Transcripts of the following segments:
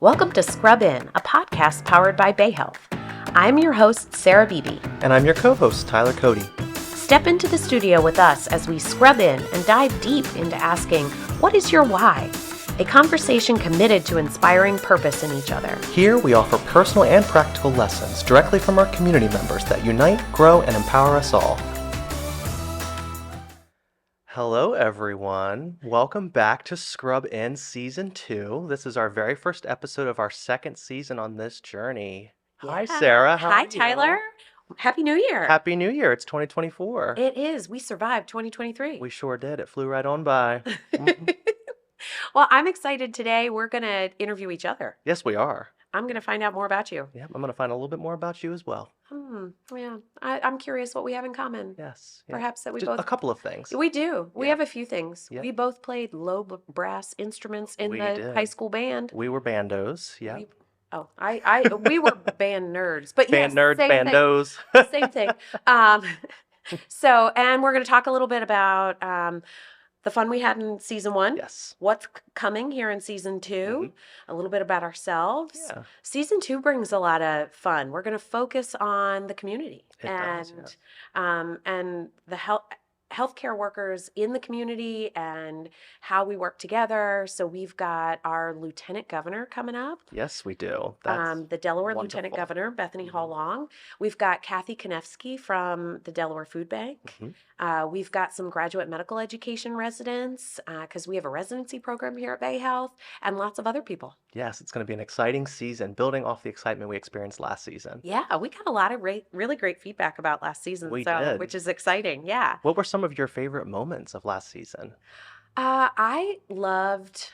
Welcome to Scrub In, a podcast powered by Bay Health. I'm your host, Sarah Beebe. And I'm your co-host, Tyler Cody. Step into the studio with us as we scrub in and dive deep into asking, what is your why? A conversation committed to inspiring purpose in each other. Here we offer personal and practical lessons directly from our community members that unite, grow, and empower us all. Hello, everyone. Welcome back to Scrub In Season 2. This is our very first episode of our second season on this journey. Hi, Sarah. How Hi, are you? Tyler. Happy New Year. Happy New Year. It's 2024. It is. We survived 2023. We sure did. It flew right on by. Mhm. Well, I'm excited today. We're going to interview each other. Yes, we are. I'm going to find out more about you. Yeah, I'm going to find a little bit more about you as well. Yeah. I'm curious what we have in common. Yes. Yeah. Perhaps that we Just both... a couple of things. We do. We Yeah. have a few things. Yeah. We both played low brass instruments in We the did. high school band. We were bandos. Yeah. We were band nerds, but Band yes, nerds, same bandos. thing. Same thing. And we're going to talk a little bit about the fun we had in season 1. Yes. What's coming here in season 2? A little bit about ourselves. Yeah. Season 2 brings a lot of fun. We're going to focus on the community It and the healthcare workers in the community and how we work together. So we've got our lieutenant governor coming up. Yes, we do. That's The Delaware Lieutenant wonderful. Governor, Bethany Mhm. Hall Long. We've got Kathy Konefsky from the Delaware Food Bank. Mhm. We've got some graduate medical education residents because we have a residency program here at Bay Health and lots of other people. Yes, it's going to be an exciting season, building off the excitement we experienced last season. Yeah, we got a lot of really great feedback about last season, We did. which is exciting. Yeah. What were some of your favorite moments of last season? I loved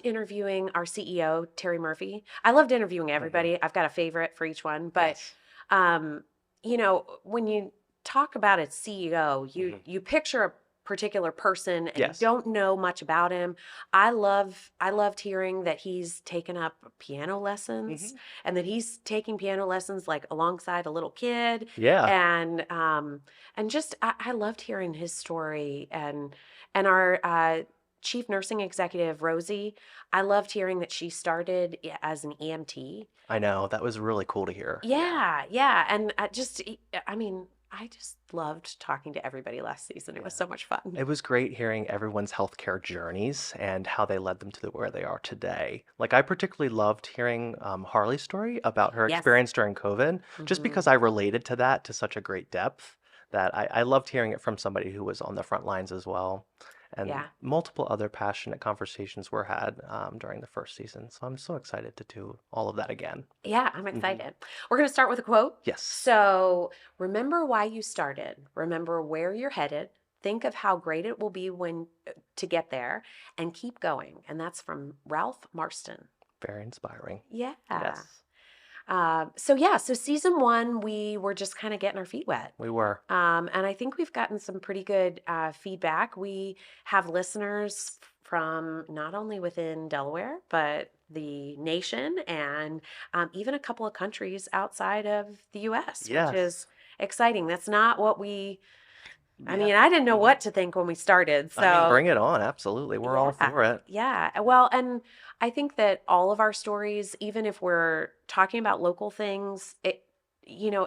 interviewing our CEO, Terry Murphy. I loved interviewing everybody. I've got a favorite for each one, but Yes. when you talk about a CEO, you picture a particular person and Yes. you don't know much about him. I loved hearing that he's taken up piano lessons and that he's taking piano lessons like alongside a little kid. Yeah. And just I loved hearing his story and our chief nursing executive, Rosie. I loved hearing that she started as an EMT. I know. That was really cool to hear. Yeah. And I just loved talking to everybody last season. It was so much fun. It was great hearing everyone's healthcare journeys and how they led them to where they are today. Like, I particularly loved hearing Harley's story about her Yes. experience during COVID, just Mhm. because I related to that to such a great depth that I loved hearing it from somebody who was on the front lines as well. And Yeah. multiple other passionate conversations were had during the first season. So I'm so excited to do all of that again. Yeah, I'm excited. We're going to start with a quote. Yes. So, remember why you started. Remember where you're headed. Think of how great it will be when to get there and keep going. And that's from Ralph Marston. Very inspiring. Yeah. Yes, So season 1, we were just kind of getting our feet wet. we were. And I think we've gotten some pretty good feedback. We have listeners from not only within Delaware, but the nation and even a couple of countries outside of the U.S., Yes. which is exciting. That's not what I Yeah. mean, I didn't know what to think when we started. So I mean, bring it on. Absolutely. We're all Yeah. for it. yeah. Well, and I think that all of our stories, even if we're talking about local things,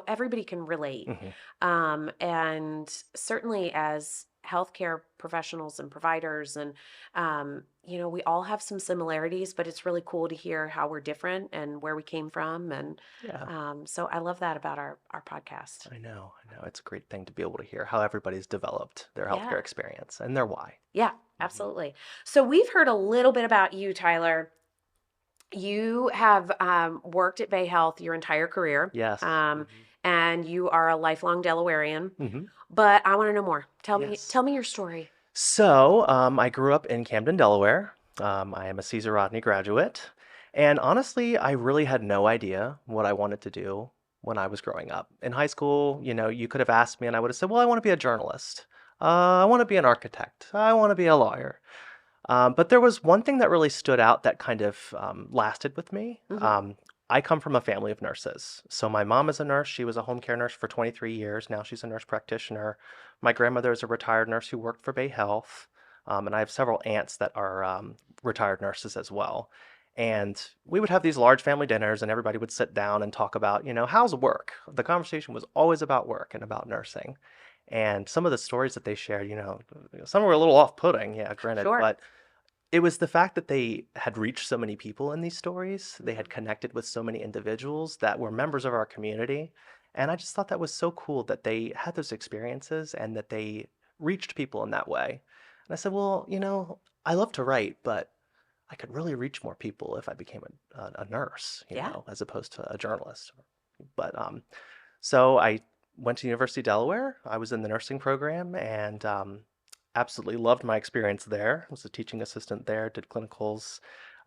everybody can relate. Mhm. And certainly as healthcare professionals and providers, and we all have some similarities, but it's really cool to hear how we're different and where we came from. And Yeah. so I love that about our podcast. I know. It's a great thing to be able to hear how everybody's developed their healthcare Yeah. experience and their why. Yeah, absolutely. So we've heard a little bit about you, Tyler. You have worked at Bay Health your entire career. Yes. And you are a lifelong Delawarean. Mhm. But I want to know more. Tell Yes. me your story. So, I grew up in Camden, Delaware. I am a Caesar Rodney graduate. And honestly, I really had no idea what I wanted to do when I was growing up. In high school, you could have asked me and I would have said, well, I want to be a journalist. I want to be an architect. I want to be a lawyer. But there was one thing that really stood out that kind of lasted with me. I come from a family of nurses. So my mom is a nurse. She was a home care nurse for 23 years. Now she's a nurse practitioner. My grandmother is a retired nurse who worked for Bay Health. And I have several aunts that are retired nurses as well. And we would have these large family dinners, and everybody would sit down and talk about, how's work? The conversation was always about work and about nursing. And some of the stories that they shared, some were a little off-putting, yeah, granted, Sure. but it was the fact that they had reached so many people in these stories. They had Mhm. connected with so many individuals that were members of our community. And I just thought that was so cool that they had those experiences and that they reached people in that way. And I said, well, I love to write, but I could really reach more people if I became a nurse, Yeah. as opposed to a journalist. But so I went to University of Delaware. I was in the nursing program and absolutely loved my experience there. I was a teaching assistant there, did clinicals,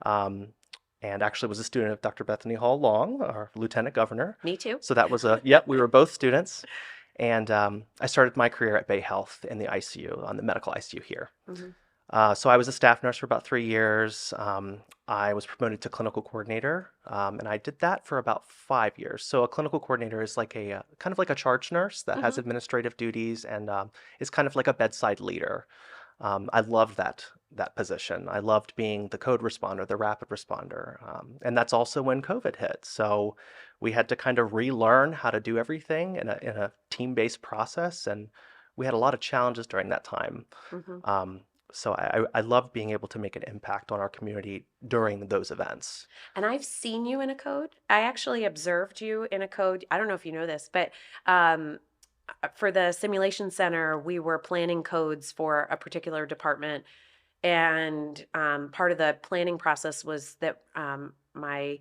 um, and actually was a student of Dr. Bethany Hall Long, our lieutenant governor. Me too. So that was yep, we were both students. And I started my career at Bay Health in the ICU, on the medical ICU here. Mhm. So I was a staff nurse for about 3 years. I was promoted to clinical coordinator, and I did that for about 5 years. So a clinical coordinator is like a kind of like a charge nurse that has Mhm. administrative duties and is kind of like a bedside leader. I loved that position. I loved being the code responder, the rapid responder, and that's also when COVID hit. So we had to kind of relearn how to do everything in a team-based process, and we had a lot of challenges during that time. Mhm. Um, so I love being able to make an impact on our community during those events. And I've seen you in a code. I actually observed you in a code. I don't know if you know this, but um, for the simulation center, we were planning codes for a particular department. And part of the planning process was that my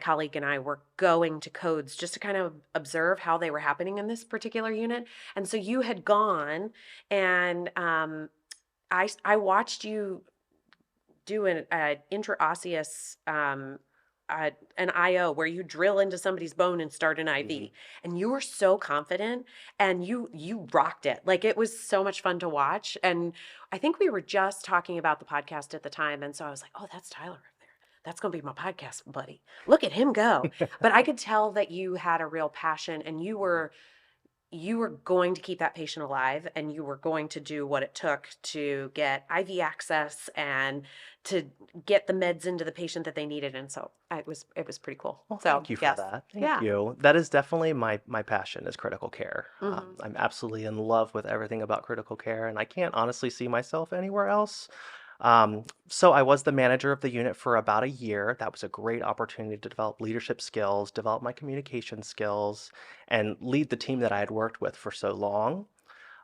colleague and I were going to codes just to kind of observe how they were happening in this particular unit. And so you had gone, and I watched you do an intraosseous an IO where you drill into somebody's bone and start an Mhm. IV, and you were so confident, and you rocked it. Like, it was so much fun to watch. And I think we were just talking about the podcast at the time, and so I was like, "Oh, that's Tyler over there. That's going to be my podcast buddy. Look at him go." But I could tell that you had a real passion, and you were going to keep that patient alive, and you were going to do what it took to get IV access and to get the meds into the patient that they needed. And so it was pretty cool. Well, So thank you for yes. that. Thank Yeah. you. That is definitely my passion is critical care. Hmm. I'm absolutely in love with everything about critical care, and I can't honestly see myself anywhere else. So I was the manager of the unit for about a year. That was a great opportunity to develop leadership skills, develop my communication skills, and lead the team that I had worked with for so long.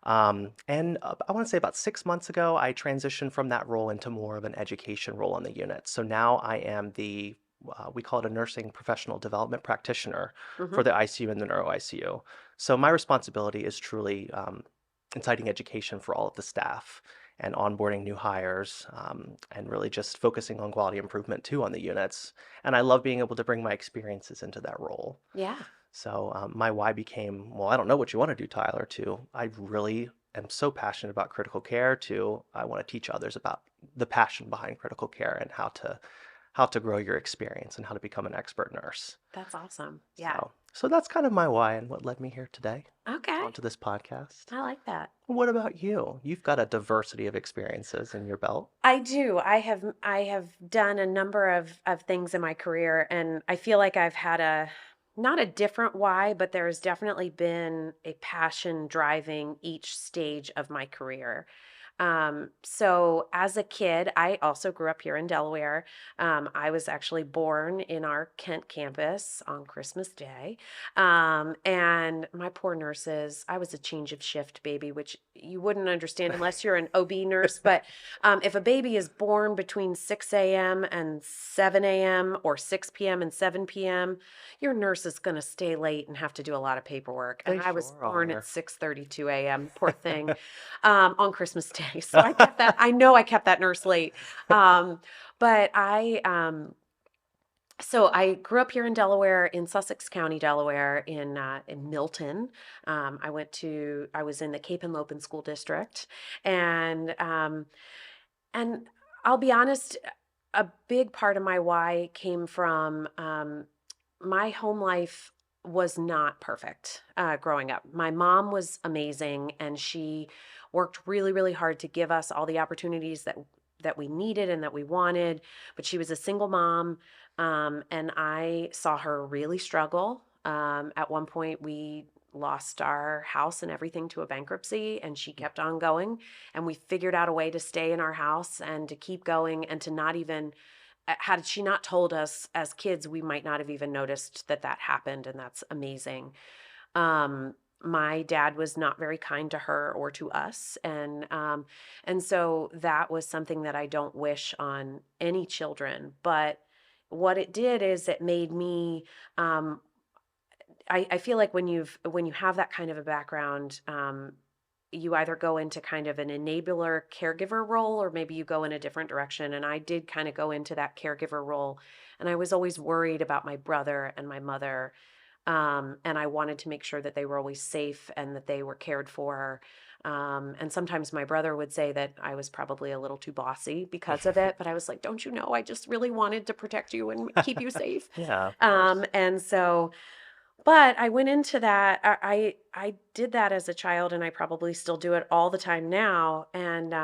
And I want to say about 6 months ago, I transitioned from that role into more of an education role on the unit. So now I am we call it a nursing professional development practitioner for Hmm. the ICU and the neuro ICU. So my responsibility is truly inciting education for all of the staff and onboarding new hires, and really just focusing on quality improvement too on the units. And I love being able to bring my experiences into that role. Yeah. So my why became, well, I don't know what you want to do, Tyler, to I really am so passionate about critical care, to I want to teach others about the passion behind critical care and how to grow your experience and how to become an expert nurse. That's awesome. Yeah. So that's kind of my why and what led me here today Okay. onto this podcast. I like that. What about you? You've got a diversity of experiences in your belt. I do. I have done a number of things in my career, and I feel like I've had a not a different why, but there's definitely been a passion driving each stage of my career. So as a kid, I also grew up here in Delaware. I was actually born in our Kent campus on Christmas Day. And my poor nurses, I was a change of shift baby, which you wouldn't understand unless you're an OB nurse. But if a baby is born between 6 a.m. and 7 a.m. or 6 p.m. and 7 p.m., your nurse is going to stay late and have to do a lot of paperwork. And They I was sure born at are. 6:32 a.m., poor thing, on Christmas Day. So I know I kept that nurse late. Um, but so I grew up here in Delaware, in Sussex County, Delaware, in Milton. I was in the Cape and Lopin School District, and and I'll be honest, a big part of my why came from my home life was not perfect growing up. My mom was amazing, and she worked really, really hard to give us all the opportunities we needed and that we wanted. But she was a single mom, and I saw her really struggle. At one point, we lost our house and everything to a bankruptcy, and she kept on going. And we figured out a way to stay in our house and to keep going and to not even, had she not told us as kids, we might not have even noticed that that happened. And that's amazing. My dad was not very kind to her or to us, and so that was something that I don't wish on any children. But what it did is it made me. I feel like when you have that kind of a background, you either go into kind of an enabler caregiver role, or maybe you go in a different direction. And I did kind of go into that caregiver role, and I was always worried about my brother and my mother, and I wanted to make sure that they were always safe and that they were cared for. And sometimes my brother would say that I was probably a little too bossy because of it, but I was like, don't you know, I just really wanted to protect you and keep you safe. Yeah, of course. And so, but I went into that. I did that as a child, and I probably still do it all the time now. And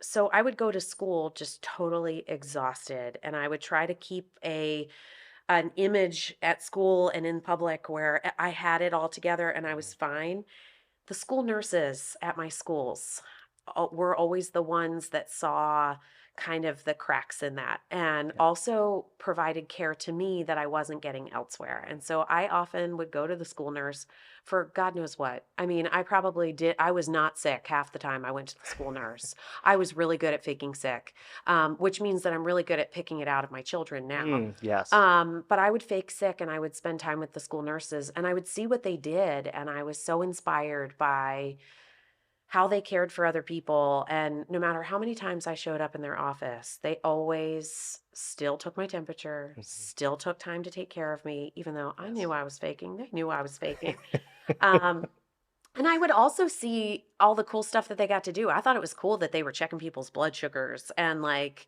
so I would go to school just totally exhausted, and I would try to keep a an image at school and in public where I had it all together and I was Mhm. fine. The school nurses at my schools were always the ones that saw kind of the cracks in that, and Yeah. also provided care to me that I wasn't getting elsewhere. And so I often would go to the school nurse for God knows what. I mean, I probably did. I was not sick half the time I went to the school nurse. I was really good at faking sick, which means that I'm really good at picking it out of my children now. Yes. But I would fake sick and I would spend time with the school nurses and I would see what they did. And I was so inspired by how they cared for other people. And no matter how many times I showed up in their office, they always still took my temperature, Mhm. still took time to take care of me, even though I knew Yes. I was faking. They knew I was faking. Um, and I would also see all the cool stuff that they got to do. I thought it was cool that they were checking people's blood sugars and like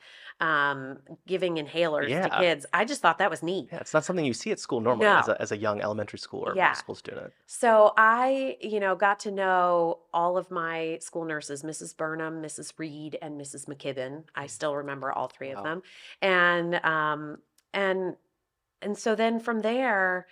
giving inhalers to Yeah. kids. I just thought that was neat. Yeah, it's not something you see at school normally as No. a young elementary school or middle Yeah. school student. So I, got to know all of my school nurses, Mrs. Burnham, Mrs. Reed, and Mrs. McKibben. I Mm. still remember all three of Wow. them. And and and so then from there,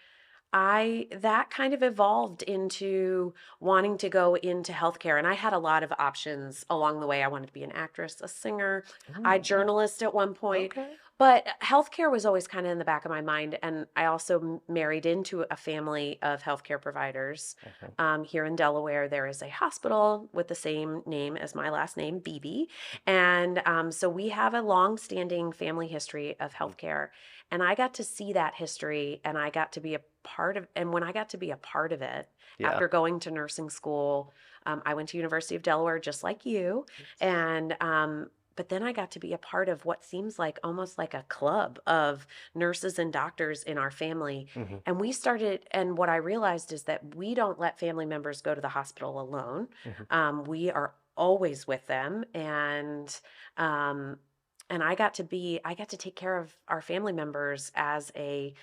I that kind of evolved into wanting to go into healthcare. And I had a lot of options along the way. I wanted to be an actress, a singer, I Mm, journalist at one point. okay. But healthcare was always kind of in the back of my mind. And I also married into a family of healthcare providers. Mhm. Here in Delaware, there is a hospital with the same name as my last name, Beebe. And so we have a long standing family history of Mhm. healthcare. And I got to see that history and I got to be a and when I got to be a part of it Yeah. after going to nursing school, I went to University of Delaware just like you. Yes. And, but then I got to be a part of what seems like almost like a club of nurses and doctors in our family. Mhm. And and what I realized is that we don't let family members go to the hospital alone. Mhm. We are always with them. Um, and I got to take care of our family members as a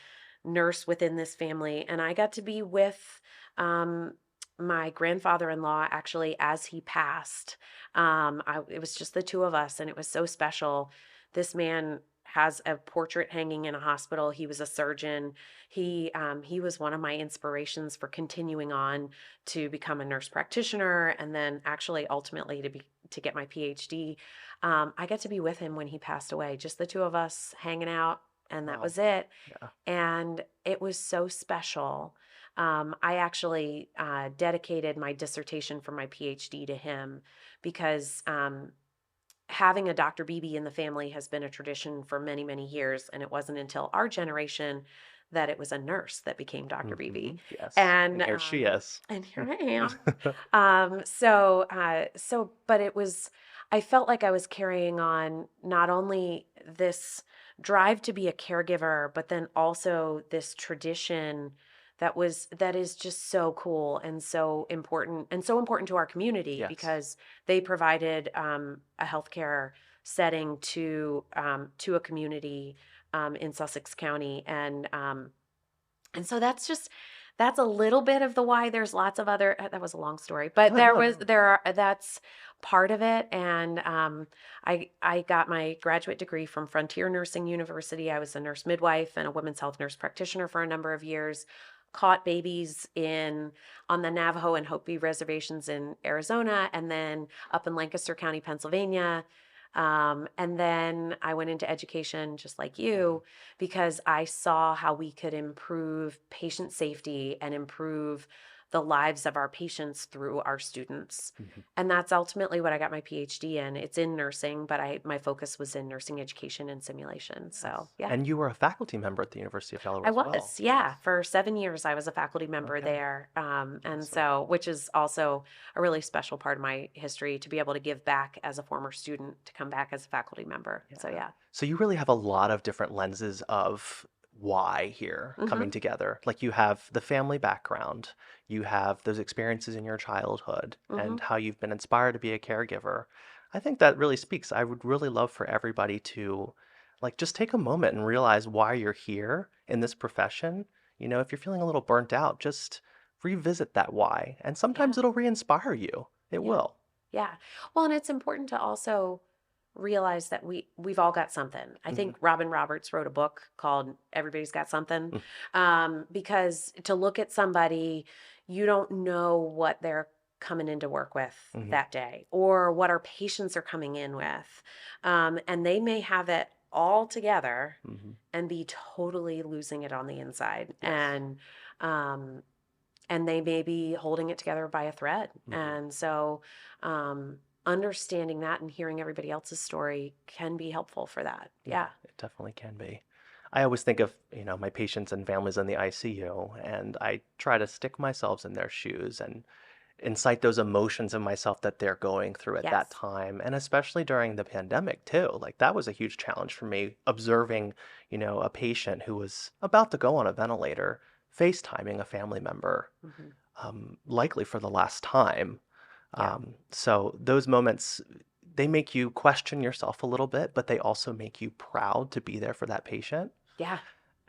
nurse within this family. And I got to be with um, my grandfather-in-law actually as he passed. It was just the two of us, and it was so special. This man has a portrait hanging in a hospital. He was a surgeon. He was one of my inspirations for continuing on to become a nurse practitioner, and then actually ultimately to get my PhD. I got to be with him when he passed away, just the two of us hanging out, and that Wow. was it. Yeah. And it was so special. I actually dedicated my dissertation for my PhD to him because having a Dr. Beebe in the family has been a tradition for many, many years. And it wasn't until our generation that it was a nurse that became Dr. Beebe. Yes. And And here she is. and here I am. But it was, I felt like I was carrying on not only this drive to be a caregiver, but then also this tradition that is just so cool and so important to our community Yes. because they provided a healthcare setting to a community in Sussex County, and so That's a little bit of the why. There's lots of other that was a long story, but No, no, no. there are that's part of it. And I got my graduate degree from Frontier Nursing University. I was a nurse midwife and a women's health nurse practitioner for a number of years. Caught babies in on the Navajo and Hopi reservations in Arizona, and then up in Lancaster County, Pennsylvania. And then I went into education just like Mhm, you because I saw how we could improve patient safety and improve the lives of our patients through our students. mhm. And that's ultimately what I got my PhD in. It's in nursing, but my focus was in nursing education and simulation. So, Yes. yeah. And you were a faculty member at the University of Delaware I as well. was, yeah. Yes. For 7 years, I was a faculty member Okay. there. And Awesome. so, which is also a really special part of my history to be able to give back as a former student, to come back as a faculty member. So, Yeah. yeah. So you really have a lot of different lenses of why here Hmm. coming together. Like you have the family background, you have those experiences in your childhood, Hmm. and how you've been inspired to be a caregiver. I think that really speaks. I would really love for everybody to like just take a moment and realize why you're here in this profession. If you're feeling a little burnt out, just revisit that why. And sometimes Yeah. it'll re-inspire you. It Yeah. will. Yeah. Well, and it's important to also realize that we've all got something. I Hmm. think Robin Roberts wrote a book called Everybody's Got Something, because to look at somebody, you don't know what they're coming into work with Hmm. that day or what our patients are coming in with. And they may have it all together Hmm. and be totally losing it on the inside. Yes. Um, and they may be holding it together by a thread. Hmm. And so, understanding that and hearing everybody else's story can be helpful for that. Yeah, Yeah. it definitely can be. I always think of, my patients and families in the ICU, and I try to stick myself in their shoes and incite those emotions in myself that they're going through at that Yes. time. And especially during the pandemic, too. Like, that was a huge challenge for me, observing, a patient who was about to go on a ventilator, FaceTiming a family member, Hmm. likely for the last time. Yeah. So those moments, they make you question yourself a little bit, but they also make you proud to be there for that patient. Yeah.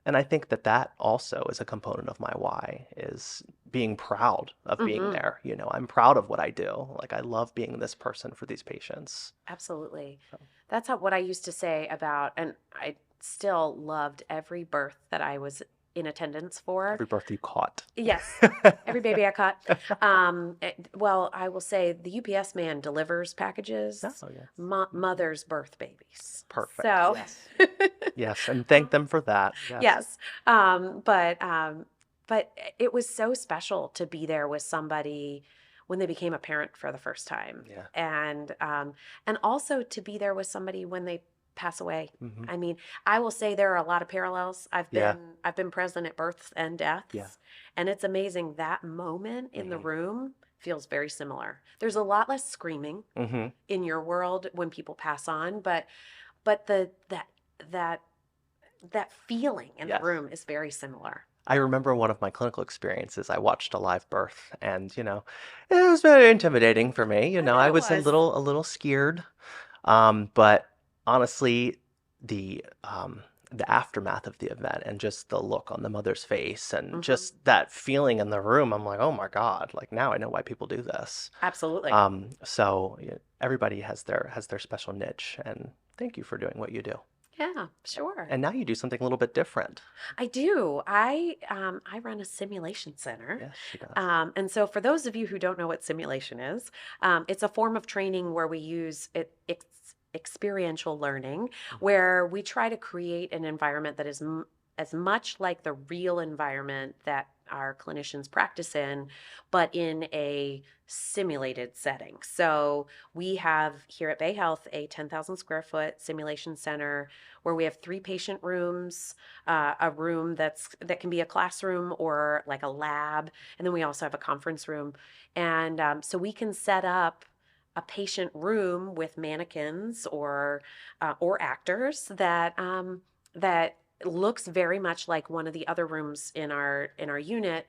And I think that that also is a component of my why is being proud of being Hmm. there. I'm proud of what I do. Like I love being this person for these patients. Absolutely. So That's what I used to say about, and I still loved every birth that I was in attendance for. every birth you caught. Yes. Every baby I caught. Well, I will say the UPS man delivers packages, Oh, yes. Mhm. mothers birth babies. Perfect. So, Yes. Yes. And thank them for that. Yes. yes. But it was so special to be there with somebody when they became a parent for the first time, Yeah. and also to be there with somebody when they pass away. Hmm. I mean, I will say there are a lot of parallels. Yeah. I've been present at births and Yeah. deaths, and it's amazing that moment in the Hmm. room feels very similar. There's a lot less screaming Hmm. in your world when people pass on, but that that feeling in the Yes. room is very similar. I remember one of my clinical experiences. I watched a live birth, and it was very intimidating for me. I bet I it was a was. little scared. But honestly, the aftermath of the event and just the look on the mother's face and Hmm. just that feeling in the room, I'm like, oh my God, like now I know why people do this. Absolutely. So yeah, everybody has their special niche, and thank you for doing what you do. Yeah, sure. And now you do something a little bit different. I do. I run a simulation center. Yes, she does. And so, for those of you who don't know what simulation is, it's a form of training where we use experiential learning, Hmm. where we try to create an environment that is as much like the real environment that our clinicians practice in, but in a simulated setting. So, we have here at Bay Health a 10,000 square foot simulation center where we have 3 patient rooms, a room that can be a classroom or like a lab, and then we also have a conference room, and so we can set up a patient room with mannequins or actors that looks very much like one of the other rooms in our unit.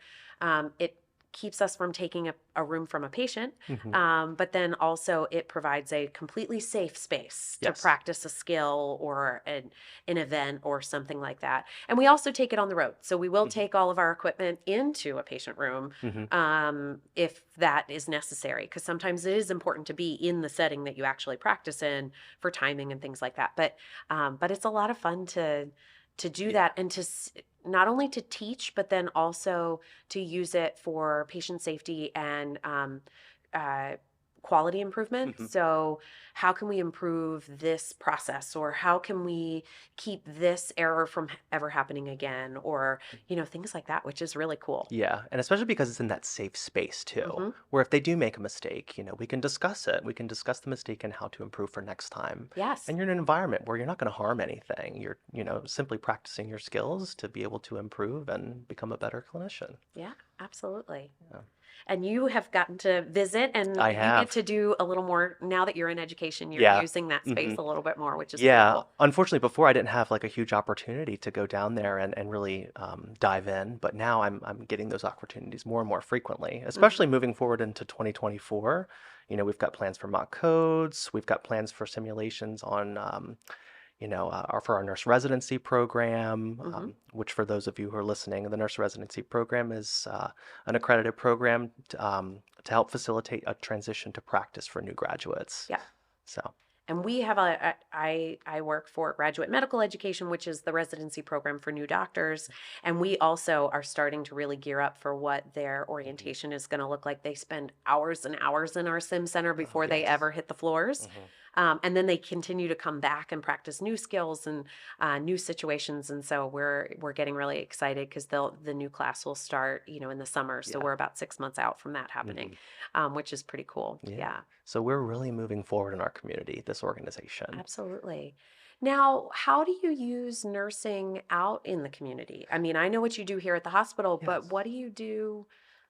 It keeps us from taking a room from a patient, Hmm. but then also it provides a completely safe space to Yes. practice a skill or an event or something like that. And we also take it on the road. So we will Hmm. take all of our equipment into a patient room Hmm. if that is necessary, because sometimes it is important to be in the setting that you actually practice in for timing and things like that. But it's a lot of fun to do Yeah. that and not only to teach, but then also to use it for patient safety and uh, quality improvement. Hmm. So, how can we improve this process, or how can we keep this error from ever happening again, or things like that, which is really cool. Yeah, and especially because it's in that safe space too, Hmm. where if they do make a mistake, we can discuss it. We can discuss the mistake and how to improve for next time. Yes. And you're in an environment where you're not going to harm anything. You're, simply practicing your skills to be able to improve and become a better clinician. Yeah, absolutely. Yeah. And you have gotten to visit, and I you get have. to do a little more now that you're in education. You're Yeah. using that Hmm. space a little bit more, which is pretty Yeah, cool. unfortunately, before I didn't have like a huge opportunity to go down there and really dive in, but now I'm getting those opportunities more and more frequently, Hmm. especially moving forward into 2024. We've got plans for mock codes, we've got plans for simulations on, for our nurse residency program, Hmm. which for those of you who are listening, the nurse residency program is an accredited program to help facilitate a transition to practice for new graduates. Yeah. So, And we have I work for graduate medical education, which is the residency program for new doctors. And we also are starting to really gear up for what their mhm. orientation is going to look like. They spend hours and hours in our sim center Oh, before they yes. ever hit the floors. Hmm. And then they continue to come back and practice new skills and new situations. And so we're getting really excited because the new class will start, in the summer. So Yeah. we're about 6 months out from that happening, Hmm. which is pretty cool. Yeah. Yeah. So we're really moving forward in our community, this organization. Absolutely. Now, how do you use nursing out in the community? I mean, I know what you do here at the hospital, but Yes. what do you do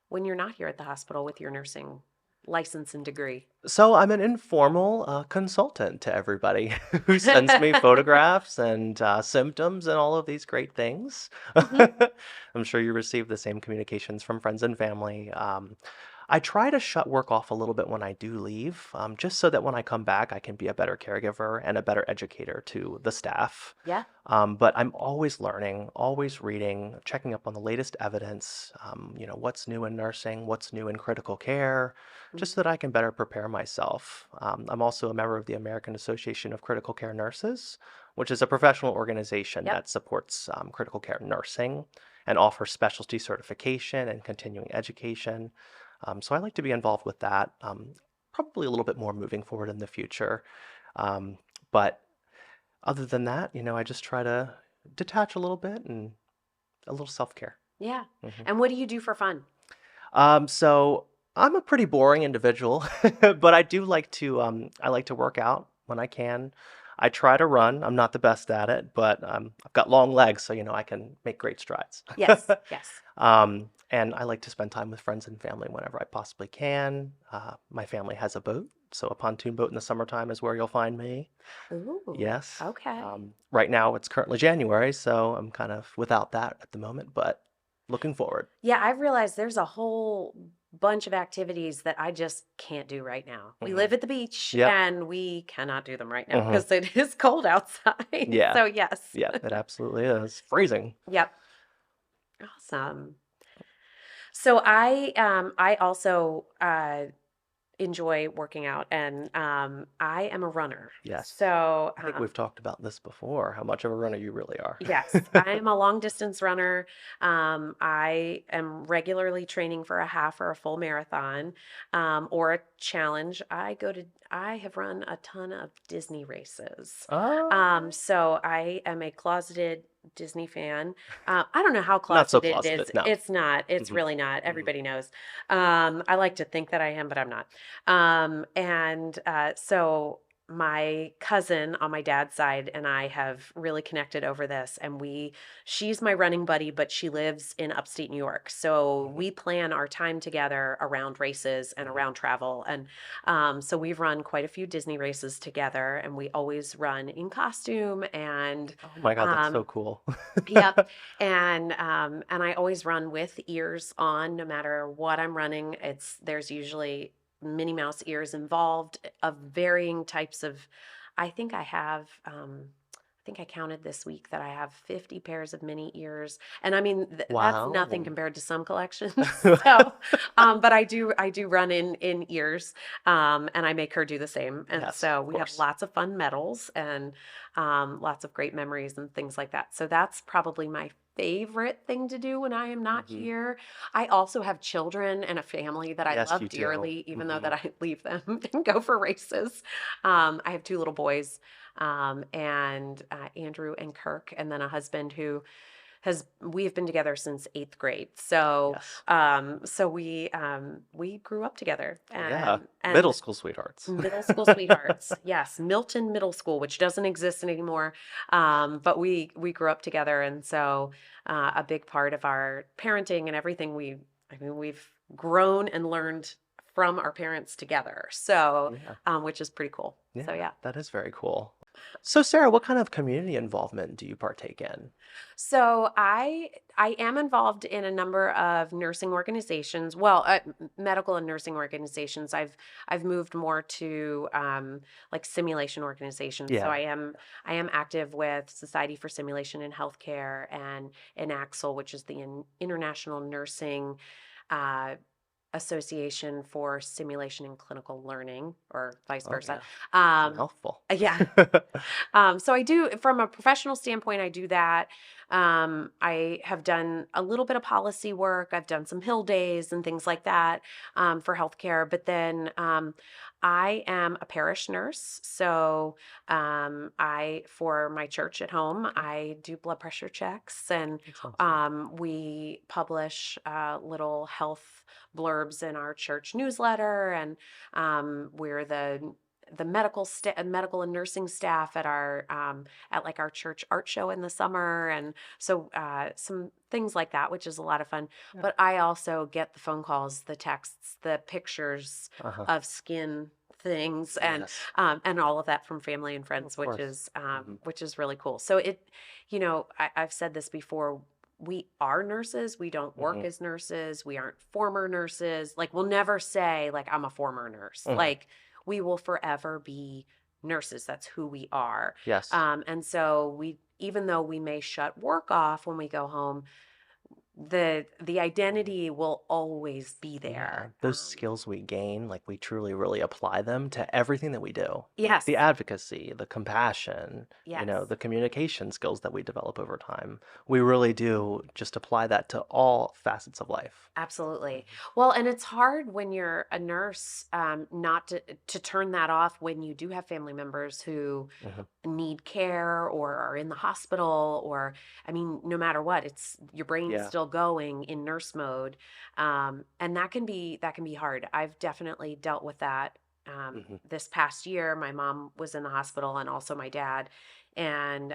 when you're not here at the hospital with your nursing license and degree? So I'm an informal consultant to everybody who sends me photographs and symptoms and all of these great things. Hmm. I'm sure you receive the same communications from friends and family. I try to shut work off a little bit when I do leave, just so that when I come back, I can be a better caregiver and a better educator to the staff. Yeah. But I'm always learning, always reading, checking up on the latest evidence, what's new in nursing, what's new in critical care, Mm. just so that I can better prepare myself. I'm also a member of the American Association of Critical Care Nurses, which is a professional organization Yep. that supports critical care nursing and offers specialty certification and continuing education. So I like to be involved with that, probably a little bit more moving forward in the future. Um, but other than that, I just try to detach a little bit and a little self-care. Yeah. Mhm. And what do you do for fun? So I'm a pretty boring individual, but I like to work out when I can. I try to run. I'm not the best at it, but I've got long legs, so I can make great strides. Yes. Yes. And I like to spend time with friends and family whenever I possibly can. My family has a boat, so a pontoon boat in the summertime is where you'll find me. Ooh. Yes. Okay. Right now it's currently January, so I'm kind of without that at the moment, but looking forward. Yeah, I've realized there's a whole bunch of activities that I just can't do right now. We Hmm. live at the beach Yep. and we cannot do them right now Hmm. because it is cold outside. Yeah. So, yes. Yeah, it absolutely is. Freezing. Yep. Awesome. So I also enjoy working out, and I am a runner. Yes. So I think we've talked about this before, how much of a runner you really are. yes, I am a long distance runner. I am regularly training for a half or a full marathon, or a challenge. I have run a ton of Disney races. Okay. So I am a closeted Disney fan. I don't know how Not so closeted it is. closeted, no. It's not. It's Hmm. really not. Hmm. Everybody knows. I like to think that I am, but I'm not. And so my cousin on my dad's side and I have really connected over this, and she's my running buddy, but she lives in upstate New York. So Mhm, we plan our time together around races and mhm. around travel. And so we've run quite a few Disney races together, and we always run in costume. And Oh my God, that's so um, cool. yep. And I always run with ears on no matter what I'm running. There's usually Minnie Mouse ears involved of varying types of I think I think I counted this week that I have 50 pairs of mini ears. And I mean that's nothing Wow. compared to some collections. So but I do run in ears. And I make her do the same. And Yes, so of we have course. lots of fun medals and lots of great memories and things like that. So that's probably my favorite thing to do when I am not Mhm. here. I also have children and a family that I Yes, love you do. dearly, even though that Mhm. I leave them and go for races. I have two little boys, and Andrew and Kirk, and then a husband who has we have been together since eighth grade. So, Yes. we grew up together, Yeah. and Middle school sweethearts. middle school sweethearts. Yes, Milton Middle School, which doesn't exist anymore. But we grew up together, and so a big part of our parenting and everything I mean, we've grown and learned from our parents together. So, Yeah. which is pretty cool. So Yeah, yeah. that is very cool. So, Sarah, what kind of community involvement do you partake in? So I am involved in a number of nursing organizations. Well, medical and nursing organizations. I've moved more to like simulation organizations. So Yeah. I am active with Society for Simulation in Healthcare and INAXL, which is the International Nursing uh, Association for Simulation and Clinical Learning, or vice Oh, versa. yeah. It's a Um, mouthful. yeah, so I do, from a professional standpoint, I do that. I have done a little bit of policy work. I've done some Hill days and things like that for healthcare. But then I am a parish nurse, so for my church at home, Okay, I do blood pressure checks, and that sounds good. we publish little health blurbs in our church newsletter, and we're the medical and nursing staff at our at like our church art show in the summer, and so some things like that, which is a lot of fun. Yeah. But I also get the phone calls, the texts, the pictures Uh-huh. of skin things, Yes. and all of that from family and Of friends, course. Hmm. which is really cool. So I've said this before. We are nurses. We don't work Hmm. as nurses. We aren't former nurses. Like, we'll never say, like, I'm a former nurse. Hmm. Like, we will forever be nurses. That's who we are. Yes. And so even though we may shut work off when we go home, the Mhm. identity will always be Yeah, there. those skills we gain, like we truly really apply them to everything that we do. Like the Yes, advocacy, the compassion, yes. the communication skills that we develop over time. We really do just apply that to all facets of life. Absolutely. Mhm. Well, and it's hard when you're a nurse, not to turn that off when you do have family members who Mhm. need care or are in the hospital, or I mean, no matter what, it's your brain's Yeah. still going in nurse mode, and that can be hard. I've definitely dealt with that. Mhm. This past year, my mom was in the hospital, and also my dad, and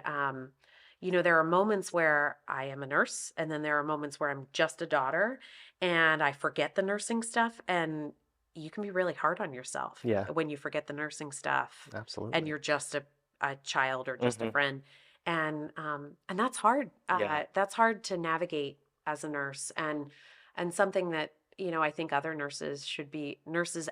there are moments where I am a nurse, and then there are moments where I'm just a daughter, and I forget the nursing stuff, and you can be really hard on yourself Yeah, when you forget the nursing stuff and absolutely. you're just a child or just a Mhm. friend. And that's hard. Yeah. That's hard to navigate as a nurse, and something that, I think other nurses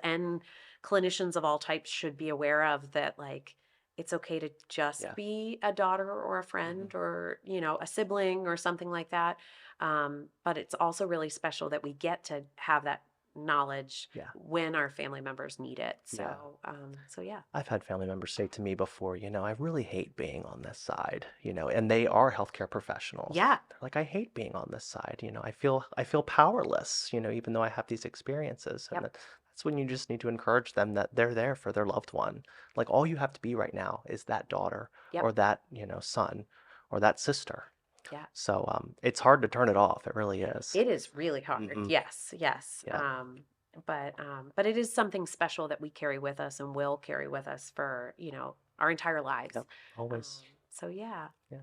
and clinicians of all types should be aware of, that like it's okay to just Yeah. be a daughter or a Mhm. friend or, a sibling or something like that. But it's also really special that we get to have that knowledge Yeah. when our family members need it. Yeah. So yeah. I've had family members say to me before, I really hate being on this side, and they are healthcare professionals. Yeah. They're like, I hate being on this side, I feel powerless, even though I have these experiences. And Yep. that's when you just need to encourage them that they're there for their loved one. Like all you have to be right now is that daughter Yep. or that, son or that sister. Yeah. So it's hard to turn it off. It really is. It is really hard. Hmm. Yes. Yes. Yeah. but it is something special that we carry with us and will carry with us for, our entire lives. Yep. Always. So yeah. Yeah.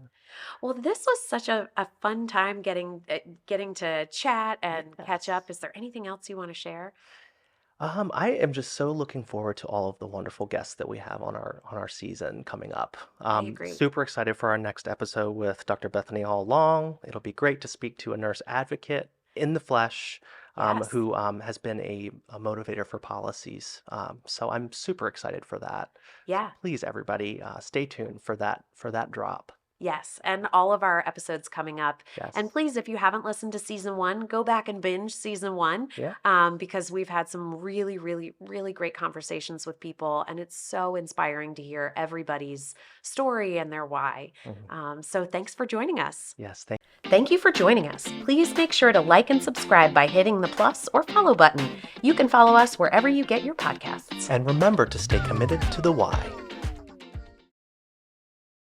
Well, this was such a fun time getting to chat and catch Yes. up. Is there anything else you want to share? I am just so looking forward to all of the wonderful guests that we have on our season coming up. I agree. Super excited for our next episode with Dr. Bethany Hall Long. It'll be great to speak to a nurse advocate in the flesh, Yes. who has been a motivator for policies. So I'm super excited for that. So Yeah. please, everybody, stay tuned for that drop. Yes, and all of our episodes coming up. And Yes. please, if you haven't listened to season one, go back and binge season one, Yeah. because we've had some really, really, really great conversations with people, and it's so inspiring to hear everybody's story and their why. So thanks for joining us. Yes. Thank you for joining us. Please make sure to like and subscribe by hitting the plus or follow button. You can follow us wherever you get your podcasts. And remember to stay committed to the why.